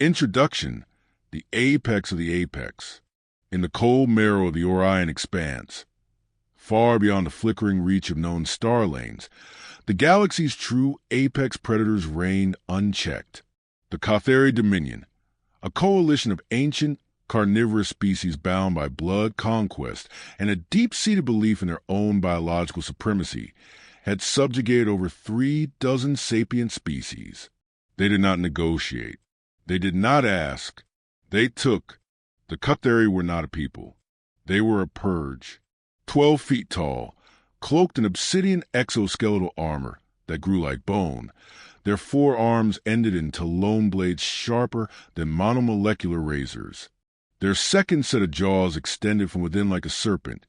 Introduction: the apex of the apex. In the cold marrow of the Orion expanse, far beyond the flickering reach of known star lanes, the galaxy's true apex predators reigned unchecked. The Kothari Dominion, a coalition of ancient, carnivorous species bound by blood conquest and a deep-seated belief in their own biological supremacy, had subjugated over 36 sapient species. They did not negotiate. They did not ask. They took. The Kothari were not a people. They were a purge. 12 feet tall, cloaked in obsidian exoskeletal armor that grew like bone, their forearms ended in talon blades sharper than monomolecular razors. Their second set of jaws extended from within like a serpent,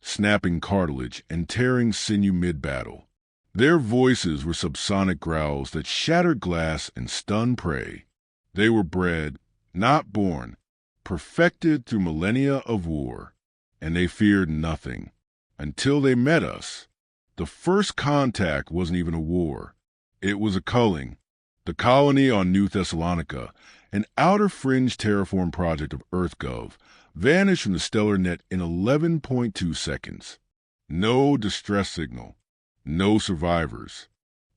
snapping cartilage and tearing sinew mid-battle. Their voices were subsonic growls that shattered glass and stunned prey. They were bred, not born, perfected through millennia of war, and they feared nothing. Until they met us. The first contact wasn't even a war. It was a culling. The colony on New Thessalonica, an outer fringe terraform project of EarthGov, vanished from the stellar net in 11.2 seconds. No distress signal. No survivors.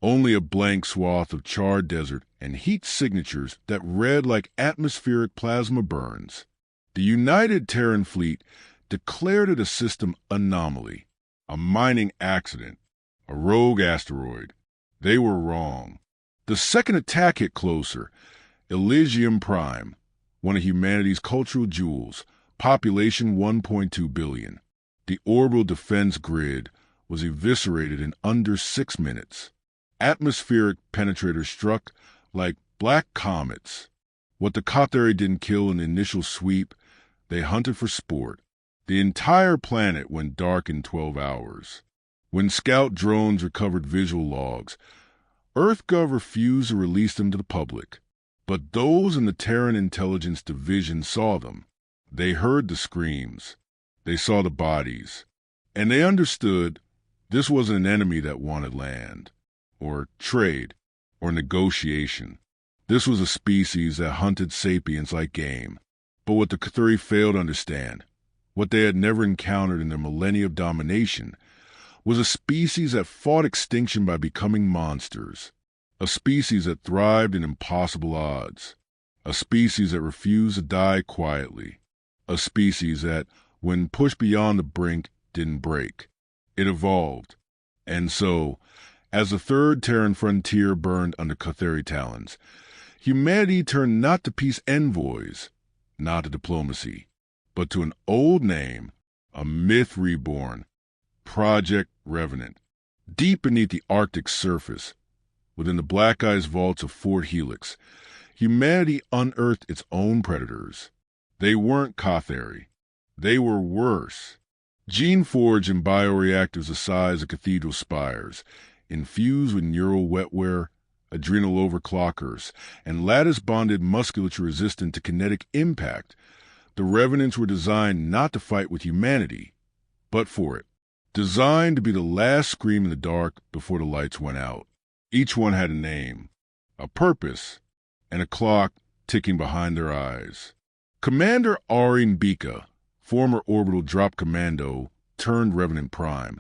Only a blank swath of charred desert and heat signatures that read like atmospheric plasma burns. The United Terran Fleet declared it a system anomaly, a mining accident, a rogue asteroid. They were wrong. The second attack hit closer. Elysium Prime, one of humanity's cultural jewels, population 1.2 billion. The orbital defense grid was eviscerated in under 6 minutes. Atmospheric penetrators struck like black comets. What the Kothari didn't kill in the initial sweep, they hunted for sport. The entire planet went dark in 12 hours. When scout drones recovered visual logs, EarthGov refused to release them to the public. But those in the Terran Intelligence Division saw them. They heard the screams. They saw the bodies. And they understood this wasn't an enemy that wanted land, or trade, or negotiation. This was a species that hunted sapiens like game. But what the Kothari failed to understand, what they had never encountered in their millennia of domination, was a species that fought extinction by becoming monsters, a species that thrived in impossible odds, a species that refused to die quietly, a species that, when pushed beyond the brink, didn't break. It evolved. And so, as the third Terran frontier burned under Kothari talons, humanity turned not to peace envoys, not to diplomacy, but to an old name, a myth reborn, Project Revenant. Deep beneath the Arctic surface, within the black ice vaults of Fort Helix, humanity unearthed its own predators. They weren't Kothari. They were worse. Gene-forged in bioreactors the size of cathedral spires, infused with neural wetware, adrenal overclockers, and lattice-bonded musculature resistant to kinetic impact, the Revenants were designed not to fight with humanity, but for it. Designed to be the last scream in the dark before the lights went out. Each one had a name, a purpose, and a clock ticking behind their eyes. Commander Arin Bika, former orbital drop commando turned Revenant Prime,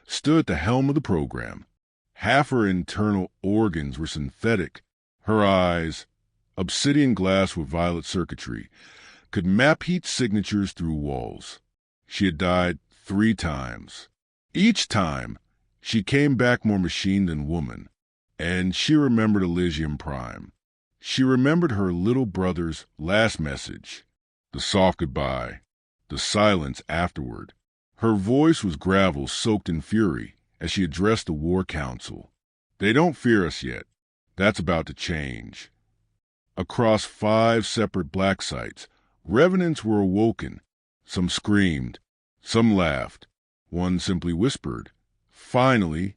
stood at the helm of the program. Half her internal organs were synthetic. Her eyes, obsidian glass with violet circuitry, could map heat signatures through walls. She had died 3 times. Each time, she came back more machine than woman, and she remembered Elysium Prime. She remembered her little brother's last message, the soft goodbye, the silence afterward. Her voice was gravel soaked in fury as she addressed the War Council. They don't fear us yet. That's about to change. Across 5 separate black sites, Revenants were awoken. Some screamed. Some laughed. One simply whispered. Finally,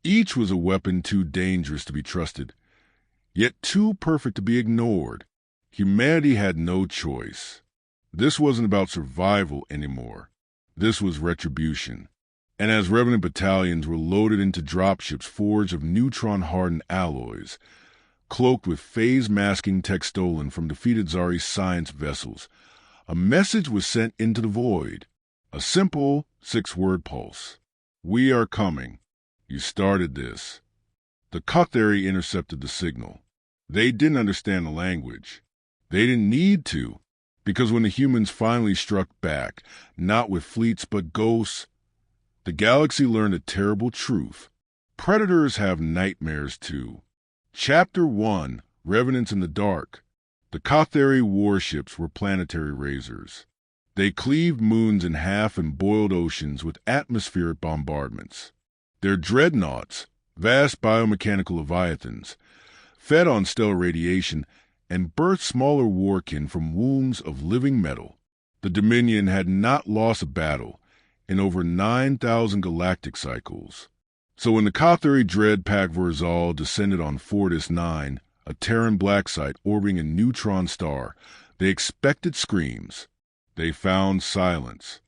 each was a weapon too dangerous to be trusted, yet too perfect to be ignored. Humanity had no choice. This wasn't about survival anymore. This was retribution. And as Revenant battalions were loaded into dropships forged of neutron-hardened alloys, cloaked with phase-masking tech stolen from defeated Zari science vessels. A message was sent into the void. A simple 6-word pulse. "We are coming. You started this." The Kothari intercepted the signal. They didn't understand the language. They didn't need to, because when the humans finally struck back, not with fleets but ghosts, the galaxy learned a terrible truth. Predators have nightmares too. Chapter 1, Revenants in the Dark. The Kothari warships were planetary razors. They cleaved moons in half and boiled oceans with atmospheric bombardments. Their dreadnoughts, vast biomechanical leviathans, fed on stellar radiation and birthed smaller warkin from wombs of living metal. The Dominion had not lost a battle in over 9,000 galactic cycles. So when the Kothari dread pack Vorzal descended on Fortis 9, a Terran black site orbiting a neutron star, they expected screams. They found silence.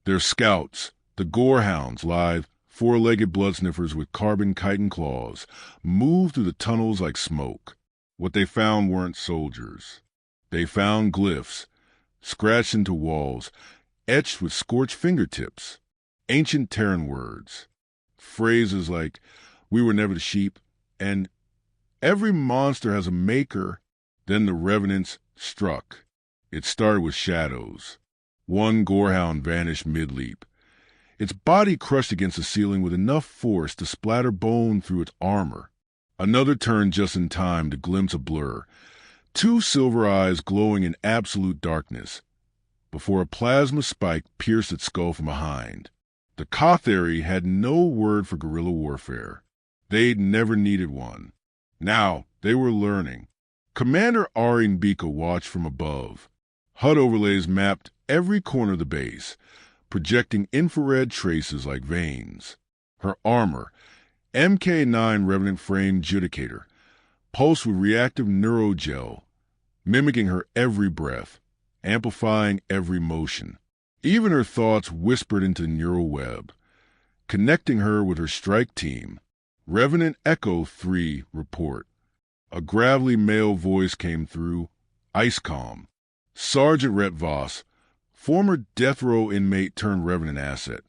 Their scouts, the gorehounds, lithe, four-legged bloodsniffers with carbon chitin claws, moved through the tunnels like smoke. What they found weren't soldiers. They found glyphs, scratched into walls, etched with scorched fingertips, ancient Terran words, phrases like, "We were never the sheep," and "Every monster has a maker." Then the revenants struck. It started with shadows. One gorehound vanished mid-leap. Its body crushed against the ceiling with enough force to splatter bone through its armor. Another turned just in time to glimpse a blur, 2 silver eyes glowing in absolute darkness, before a plasma spike pierced its skull from behind. The Kothari had no word for guerrilla warfare. They'd never needed one. Now they were learning. Commander Ari Mbika watched from above. HUD overlays mapped every corner of the base, projecting infrared traces like veins. Her armor, MK9 Revenant Frame Judicator, pulsed with reactive neurogel, mimicking her every breath, amplifying every motion. Even her thoughts whispered into the neural web, connecting her with her strike team. Revenant Echo 3 report. A gravelly male voice came through, ice calm. Sergeant Rhett Voss, former death row inmate turned Revenant asset,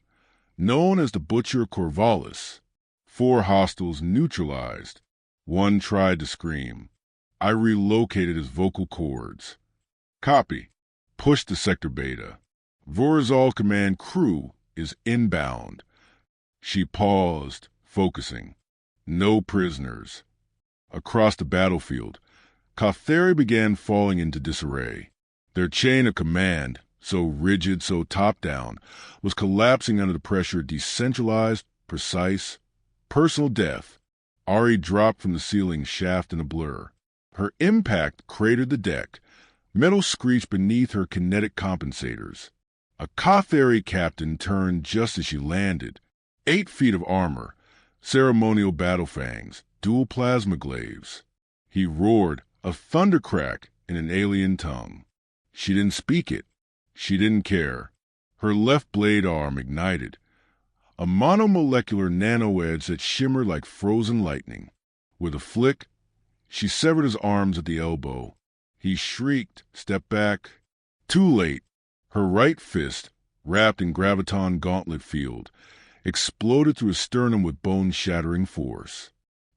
known as the Butcher Corvallis. 4 hostiles neutralized. 1 tried to scream. I relocated his vocal cords. Copy. Push to Sector Beta. Vorzal Command crew is inbound. She paused, focusing. No prisoners. Across the battlefield, Kothari began falling into disarray. Their chain of command, so rigid, so top-down, was collapsing under the pressure of decentralized, precise, personal death. Ari dropped from the ceiling shaft in a blur. Her impact cratered the deck. Metal screeched beneath her kinetic compensators. A Kothari captain turned just as she landed. 8 feet of armor, ceremonial battle fangs, dual plasma glaives. He roared, a thundercrack in an alien tongue. She didn't speak it. She didn't care. Her left blade arm ignited. A monomolecular nano-edge that shimmered like frozen lightning. With a flick, she severed his arms at the elbow. He shrieked, stepped back. Too late. Her right fist, wrapped in graviton gauntlet field, exploded through his sternum with bone-shattering force.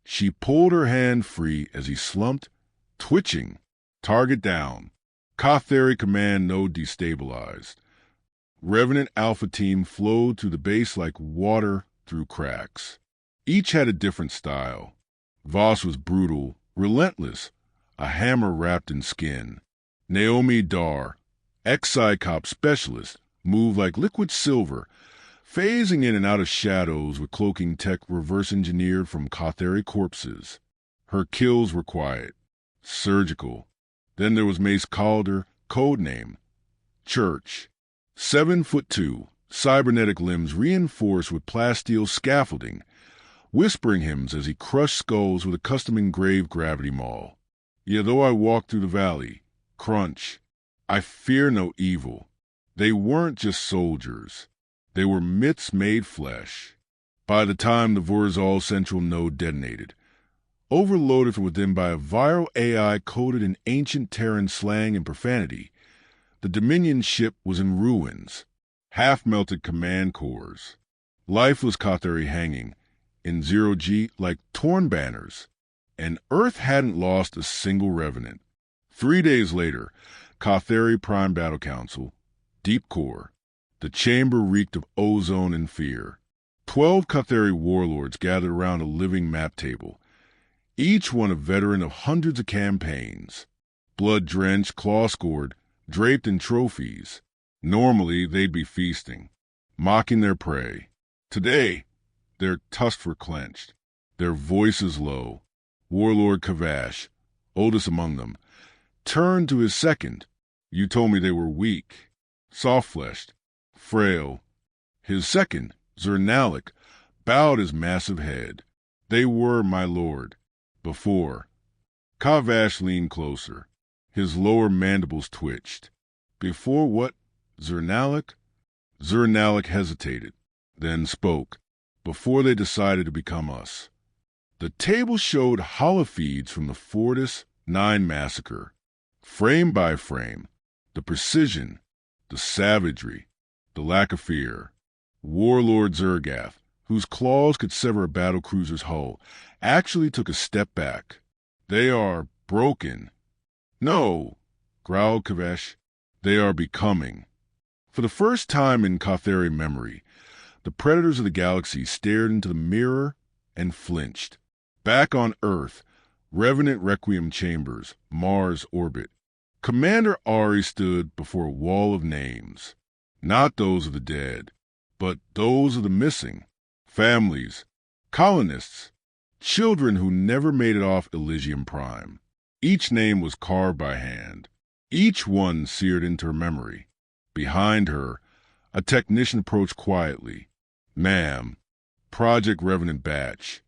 She pulled her hand free as he slumped, twitching. Target down. Kothari command node destabilized. Revenant Alpha Team flowed through the base like water through cracks. Each had a different style. Voss was brutal, relentless, a hammer wrapped in skin. Naomi Dar, ex-Psycop specialist, moved like liquid silver, phasing in and out of shadows with cloaking tech reverse-engineered from Kothari corpses. Her kills were quiet, surgical. Then there was Mace Calder, codename Church. 7'2", cybernetic limbs reinforced with plasteel scaffolding, whispering hymns as he crushed skulls with a custom-engraved gravity maul. Yet though I walked through the valley, crunch, I fear no evil. They weren't just soldiers. They were myths made flesh. By the time the Vorzal central node detonated, overloaded from within by a viral AI coded in ancient Terran slang and profanity. The Dominion ship was in ruins, half-melted command cores, lifeless Katheri hanging in zero-G like torn banners, and Earth hadn't lost a single revenant. 3 days later, Katheri Prime Battle Council, Deep Core. The chamber reeked of ozone and fear. 12 Katheri warlords gathered around a living map table, each one a veteran of hundreds of campaigns, blood-drenched, claw-scored, draped in trophies. Normally, they'd be feasting, mocking their prey. Today, their tusks were clenched, their voices low. Warlord Kavash, oldest among them, turned to his second. You told me they were weak, soft-fleshed, frail. His second, Zernalik, bowed his massive head. They were, my lord. Before. Kavash leaned closer. His lower mandibles twitched. Before what? Zernalik? Zernalik hesitated, then spoke. Before they decided to become us. The table showed holofeeds from the Fortis 9 massacre. Frame by frame. The precision. The savagery. The lack of fear. Warlord Zergath, whose claws could sever a battlecruiser's hull, actually took a step back. They are broken. No, growled Kavash. They are becoming. For the first time in Katheri memory, the predators of the galaxy stared into the mirror and flinched. Back on Earth, Revenant Requiem Chambers, Mars orbit. Commander Ari stood before a wall of names. Not those of the dead, but those of the missing. Families, colonists, children who never made it off Elysium Prime. Each name was carved by hand, each one seared into her memory. Behind her, a technician approached quietly. Ma'am, Project Revenant Batch.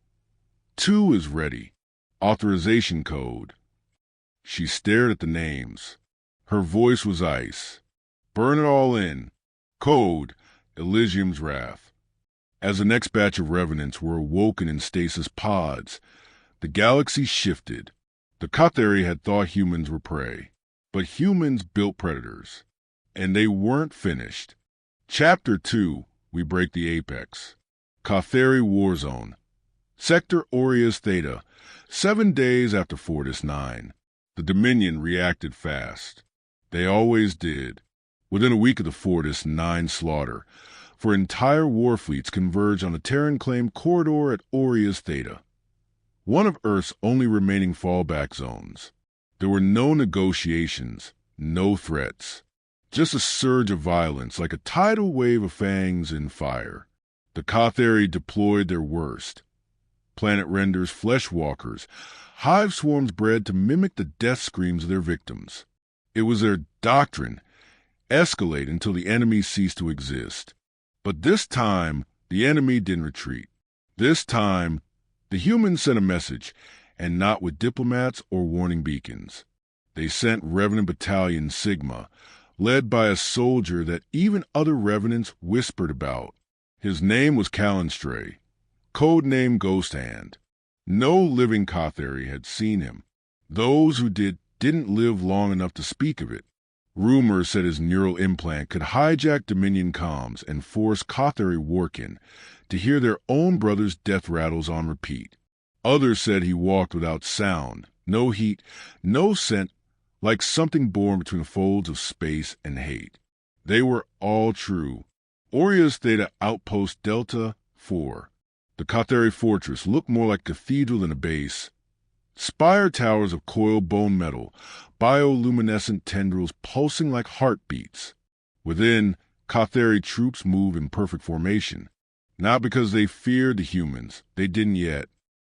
2 is ready. Authorization code. She stared at the names. Her voice was ice. Burn it all in. Code, Elysium's Wrath. As the next batch of revenants were awoken in stasis pods, the galaxy shifted. The Katheri had thought humans were prey, but humans built predators. And they weren't finished. Chapter 2, we break the apex. Katheri War Zone. Sector Aureus Theta, 7 days after Fortis 9. The Dominion reacted fast. They always did. Within a week of the Fortis 9 slaughter, for entire war fleets converged on the Terran-claimed corridor at Aureus Theta, one of Earth's only remaining fallback zones. There were no negotiations, no threats. Just a surge of violence like a tidal wave of fangs and fire. The Katheri deployed their worst. Planet renders, flesh walkers, hive swarms bred to mimic the death screams of their victims. It was their doctrine. Escalate until the enemy ceased to exist. But this time, the enemy didn't retreat. This time, the humans sent a message, and not with diplomats or warning beacons. They sent Revenant Battalion Sigma, led by a soldier that even other Revenants whispered about. His name was Callenstray, codename Ghost Hand. No living Katheri had seen him. Those who did didn't live long enough to speak of it. Rumors said his neural implant could hijack Dominion comms and force Katheri Warkin to hear their own brothers' death rattles on repeat. Others said he walked without sound, no heat, no scent, like something born between the folds of space and hate. They were all true. Aureus Theta Outpost Delta 4. The Katheri fortress looked more like a cathedral than a base. Spire towers of coiled bone metal, bioluminescent tendrils pulsing like heartbeats. Within, Katheri troops moved in perfect formation. Not because they feared the humans, they didn't yet.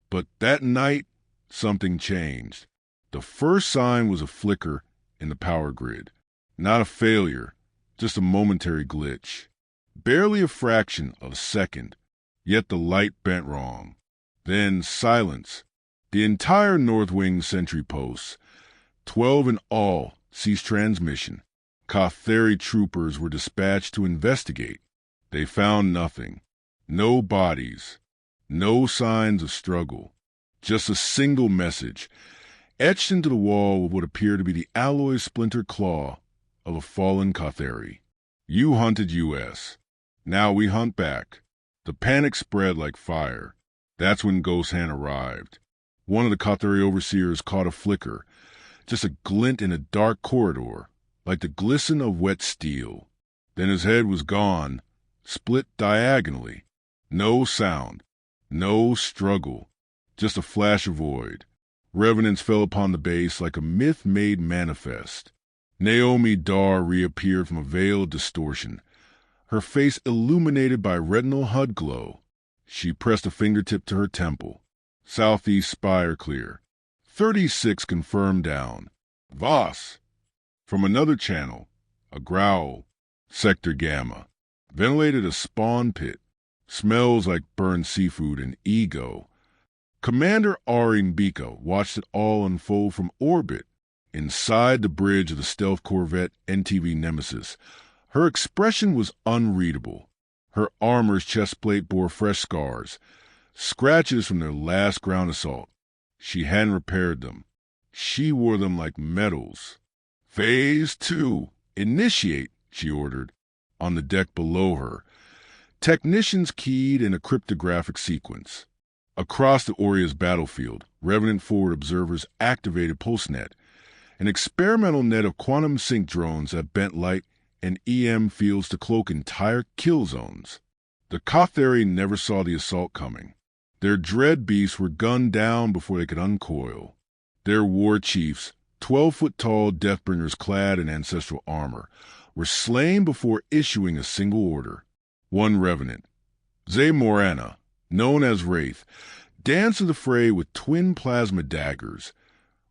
But that night, something changed. The first sign was a flicker in the power grid. Not a failure, just a momentary glitch. Barely a fraction of a second, yet the light bent wrong. Then silence. The entire North Wing sentry posts, 12 in all, ceased transmission. Katheri troopers were dispatched to investigate. They found nothing. No bodies. No signs of struggle. Just a single message, etched into the wall with what appeared to be the alloy splinter claw of a fallen Kothari. You hunted US. Now we hunt back. The panic spread like fire. That's when Ghost Hand arrived. One of the Kothari overseers caught a flicker, just a glint in a dark corridor, like the glisten of wet steel. Then his head was gone, split diagonally. No sound, no struggle, just a flash of void. Revenants fell upon the base like a myth made manifest. Naomi Dar reappeared from a veiled distortion, her face illuminated by retinal HUD glow. She pressed a fingertip to her temple. Southeast spire clear. 36 confirmed down. Voss. From another channel, a growl. Sector Gamma. Ventilated a spawn pit. Smells like burned seafood and ego. Commander Ari Mbika watched it all unfold from orbit, inside the bridge of the stealth corvette NTV Nemesis. Her expression was unreadable. Her armor's chest plate bore fresh scars, scratches from their last ground assault. She hadn't repaired them. She wore them like medals. Phase 2. Initiate, she ordered. On the deck below her, technicians keyed in a cryptographic sequence. Across the Oria's battlefield, Revenant Forward observers activated PulseNet, an experimental net of quantum sync drones that bent light and EM fields to cloak entire kill zones. The Kothari never saw the assault coming. Their dread beasts were gunned down before they could uncoil. Their war chiefs, 12-foot-tall Deathbringers clad in ancestral armor, were slain before issuing a single order. One Revenant, Zay Morana, known as Wraith, danced to the fray with twin plasma daggers,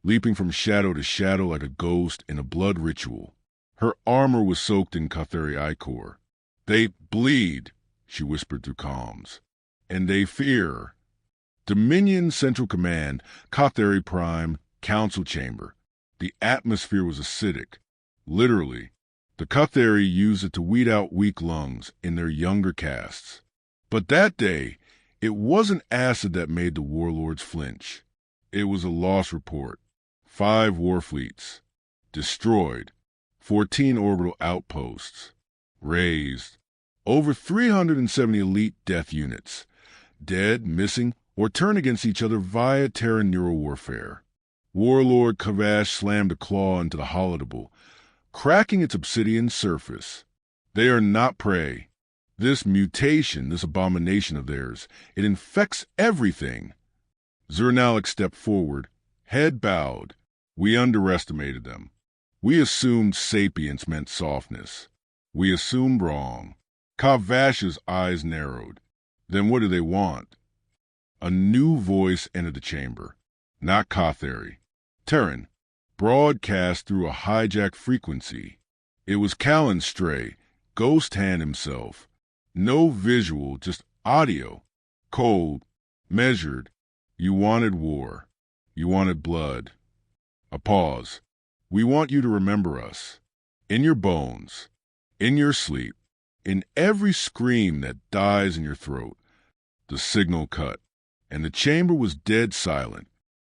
leaping from shadow to shadow like a ghost in a blood ritual. Her armor was soaked in Kothari ichor. They bleed, she whispered through comms. And they fear. Dominion Central Command, Kothari Prime, Council Chamber. The atmosphere was acidic. Literally. The Kothari used it to weed out weak lungs in their younger castes. But that day, it wasn't acid that made the warlords flinch. It was a loss report. 5 war fleets. Destroyed. 14 orbital outposts. Raised. Over 370 elite death units. Dead, missing, or turned against each other via Terran neural warfare. Warlord Kavash slammed a claw into the holodable, cracking its obsidian surface. They are not prey. This mutation, this abomination of theirs, it infects everything. Zernalik stepped forward, head bowed. We underestimated them. We assumed sapience meant softness. We assumed wrong. Kavash's eyes narrowed. Then what do they want? A new voice entered the chamber. Not Kothari. Terran. Broadcast through a hijacked frequency. It was Callan Stray, Ghost Hand himself. No visual, just audio. Cold. Measured. You wanted war. You wanted blood. A pause. We want you to remember us. In your bones. In your sleep. In every scream that dies in your throat. The signal cut. And the chamber was dead silent.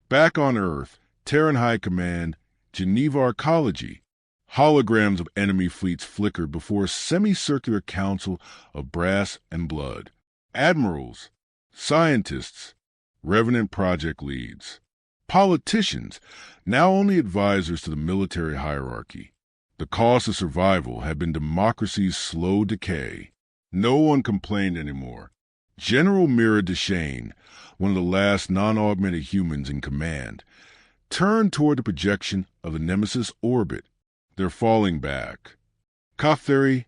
Back on Earth, Terran High Command, Geneva Arcology. Holograms of enemy fleets flickered before a semicircular council of brass and blood. Admirals. Scientists. Revenant project leads. Politicians, now only advisors to the military hierarchy. The cost of survival had been democracy's slow decay. No one complained anymore. General Mira Deshane, one of the last non-augmented humans in command, turned toward the projection of the Nemesis orbit. They're falling back. Kothari?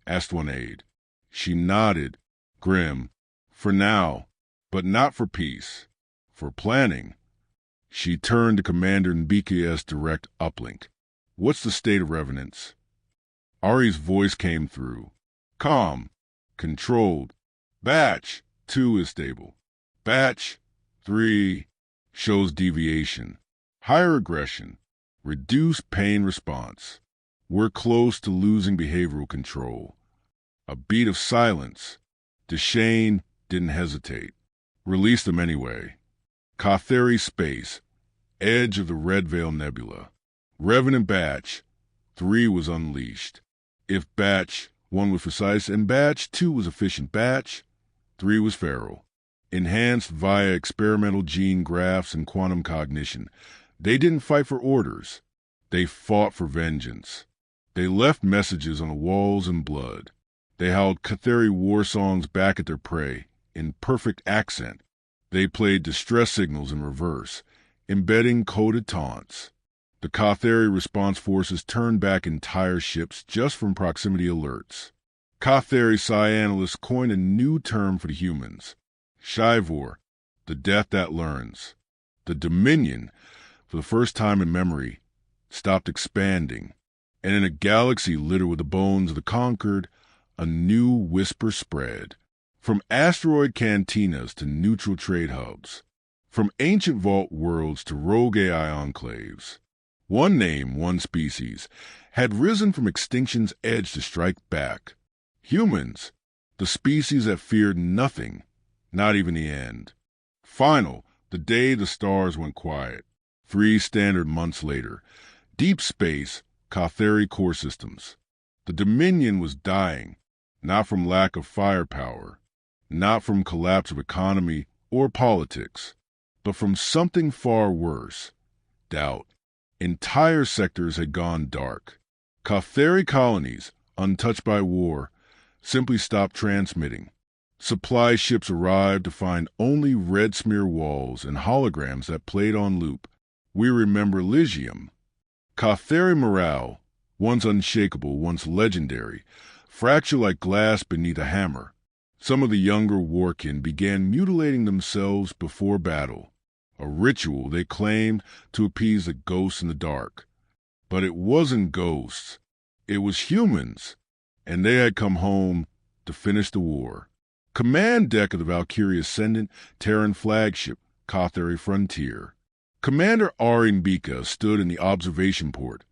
Asked one aide. She nodded, grim. For now, but not for peace. For planning. She turned to Commander Mbika's direct uplink. What's the state of Revenants? Ari's voice came through. Calm. Controlled. Batch 2 is stable. Batch 3 shows deviation. Higher aggression. Reduced pain response. We're close to losing behavioral control. A beat of silence. Deshane didn't hesitate. Release them anyway. Katheri Space, edge of the Red Veil Nebula. Revenant Batch 3 was unleashed. If Batch 1 was precise and Batch 2 was efficient, Batch 3 was feral. Enhanced via experimental gene grafts and quantum cognition. They didn't fight for orders. They fought for vengeance. They left messages on the walls in blood. They howled Katheri war songs back at their prey in perfect accent. They played distress signals in reverse, embedding coded taunts. The Katheri response forces turned back entire ships just from proximity alerts. Katheri Psi analysts coined a new term for the humans. HFY War, the death that learns. The Dominion, for the first time in memory, stopped expanding. And in a galaxy littered with the bones of the conquered, a new whisper spread. From asteroid cantinas to neutral trade hubs. From ancient vault worlds to rogue AI enclaves. One name, one species, had risen from extinction's edge to strike back. Humans, the species that feared nothing, not even the end. Final, the day the stars went quiet. 3 standard months later. Deep space, Katheri core systems. The Dominion was dying, not from lack of firepower, not from collapse of economy or politics, but from something far worse, doubt. Entire sectors had gone dark. Katheri colonies, untouched by war, simply stopped transmitting. Supply ships arrived to find only red smear walls and holograms that played on loop. We remember Lysium. Katheri morale, once unshakable, once legendary, fractured like glass beneath a hammer. Some of the younger warkin began mutilating themselves before battle, a ritual they claimed to appease the ghosts in the dark. But it wasn't ghosts. It was humans, and they had come home to finish the war. Command deck of the Valkyrie Ascendant Terran flagship, Katheri Frontier. Commander Arin Bika stood in the observation port,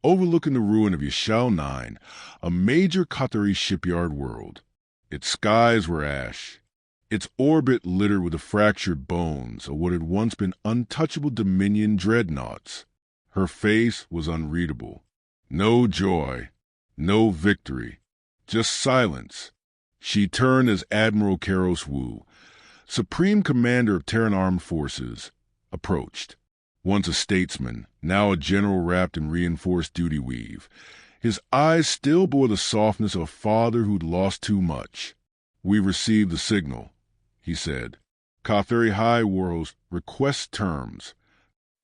overlooking the ruin of Yashal 9, a major Katheri shipyard world. Its skies were ash, its orbit littered with the fractured bones of what had once been untouchable Dominion dreadnoughts. Her face was unreadable. No joy, no victory, just silence. She turned as Admiral Karos Wu, Supreme Commander of Terran Armed Forces, approached. Once a statesman, now a general wrapped in reinforced duty weave. His eyes still bore the softness of a father who'd lost too much. "We received the signal," he said. "Katheri High Worlds requests terms."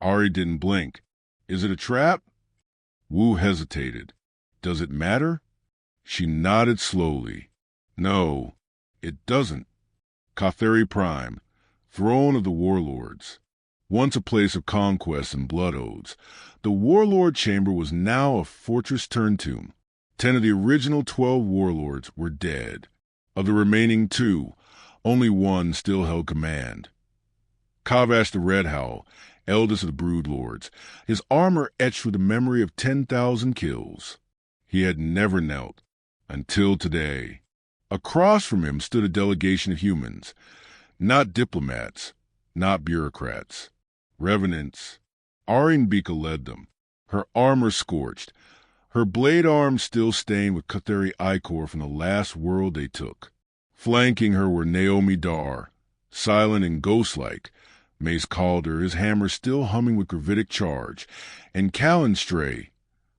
Ari didn't blink. "Is it a trap?" Wu hesitated. "Does it matter?" She nodded slowly. "No, it doesn't." Katheri Prime, throne of the warlords. Once a place of conquest and blood oaths, the warlord chamber was now a fortress turned tomb. 10 of the original 12 warlords were dead. Of the remaining 2, only 1 still held command. Kavash the Red Howl, eldest of the brood lords, his armor etched with the memory of 10,000 kills. He had never knelt, until today. Across from him stood a delegation of humans, not diplomats, not bureaucrats. Revenants. Arin Bika led them, her armor scorched, her blade arms still stained with Katheri ichor from the last world they took. Flanking her were Naomi Dar, silent and ghost-like, Mace Calder, his hammer still humming with gravitic charge, and Callan Stray,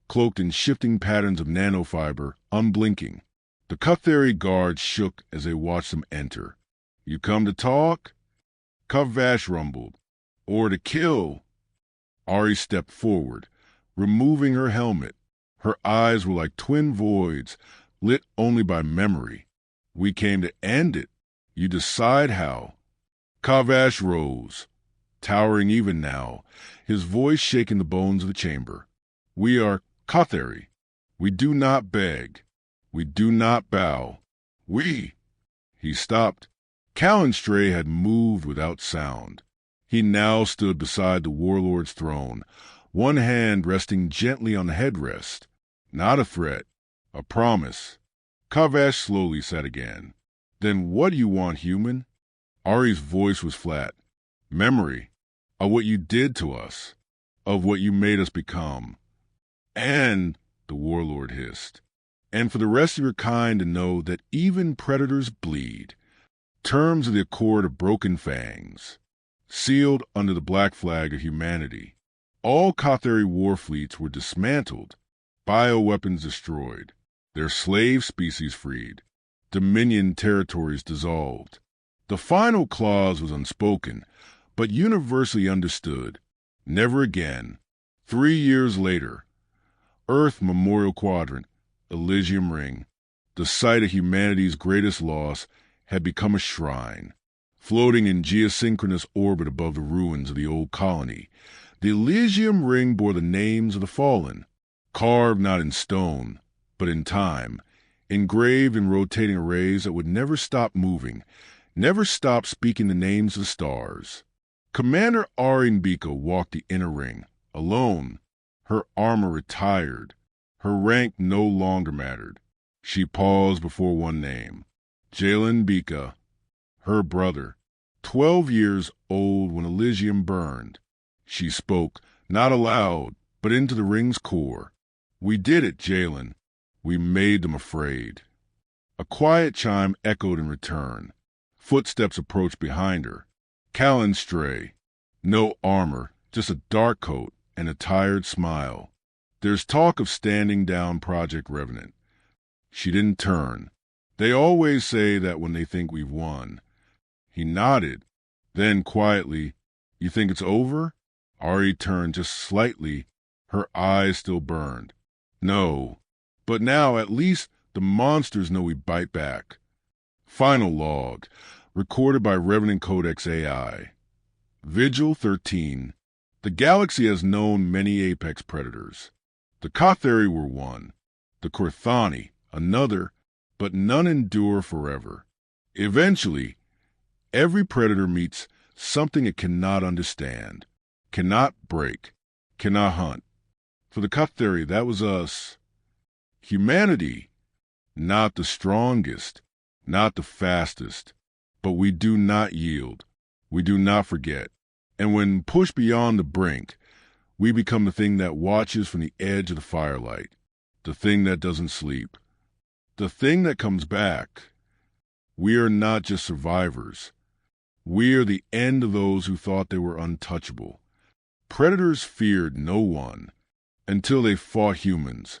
cloaked in shifting patterns of nanofiber, unblinking. The Katheri guards shook as they watched them enter. "You come to talk?" Kavash rumbled. "Or to kill." Ari stepped forward, removing her helmet. Her eyes were like twin voids, lit only by memory. "We came to end it. You decide how." Kavash rose, towering even now, his voice shaking the bones of the chamber. "We are Katheri. We do not beg. We do not bow. We—" He stopped. Callan Stray had moved without sound. He now stood beside the warlord's throne, one hand resting gently on the headrest. Not a threat, a promise. Kavash slowly said again, "Then what do you want, human?" Ari's voice was flat. Memory of what you did to us, of what you made us become. And, the warlord hissed, and for the rest of your kind to know that even predators bleed. Terms of the Accord of Broken Fangs, sealed under the black flag of humanity. All Kothari war fleets were dismantled, bioweapons destroyed, their slave species freed, Dominion territories dissolved. The final clause was unspoken, but universally understood. Never again. 3 years later, Earth Memorial Quadrant, Elysium Ring, the site of humanity's greatest loss, had become a shrine. Floating in geosynchronous orbit above the ruins of the old colony, the Elysium Ring bore the names of the fallen, carved not in stone, but in time, engraved in rotating arrays that would never stop moving, never stop speaking the names of the stars. Commander Arin Bika walked the inner ring, alone, her armor retired. Her rank no longer mattered. She paused before one name. Jalen Bika, her brother, 12 years old when Elysium burned. She spoke, not aloud, but into the ring's core. We did it, Jalen. We made them afraid. A quiet chime echoed in return. Footsteps approached behind her. Callan Stray. No armor, just a dark coat and a tired smile. There's talk of standing down Project Revenant. She didn't turn. They always say that when they think we've won. He nodded. Then, quietly, you think it's over? Ari turned just slightly. Her eyes still burned. No. But now, at least, the monsters know we bite back. Final log, recorded by Revenant Codex AI. Vigil 13. The galaxy has known many apex predators. The Kothari were one. The Korthani, another, but none endure forever. Eventually, every predator meets something it cannot understand, cannot break, cannot hunt. For the Kothari, that was us. Humanity, not the strongest, not the fastest, but we do not yield. We do not forget. And when pushed beyond the brink, we become the thing that watches from the edge of the firelight, the thing that doesn't sleep, the thing that comes back. We are not just survivors. We are the end of those who thought they were untouchable. Predators feared no one until they fought humans.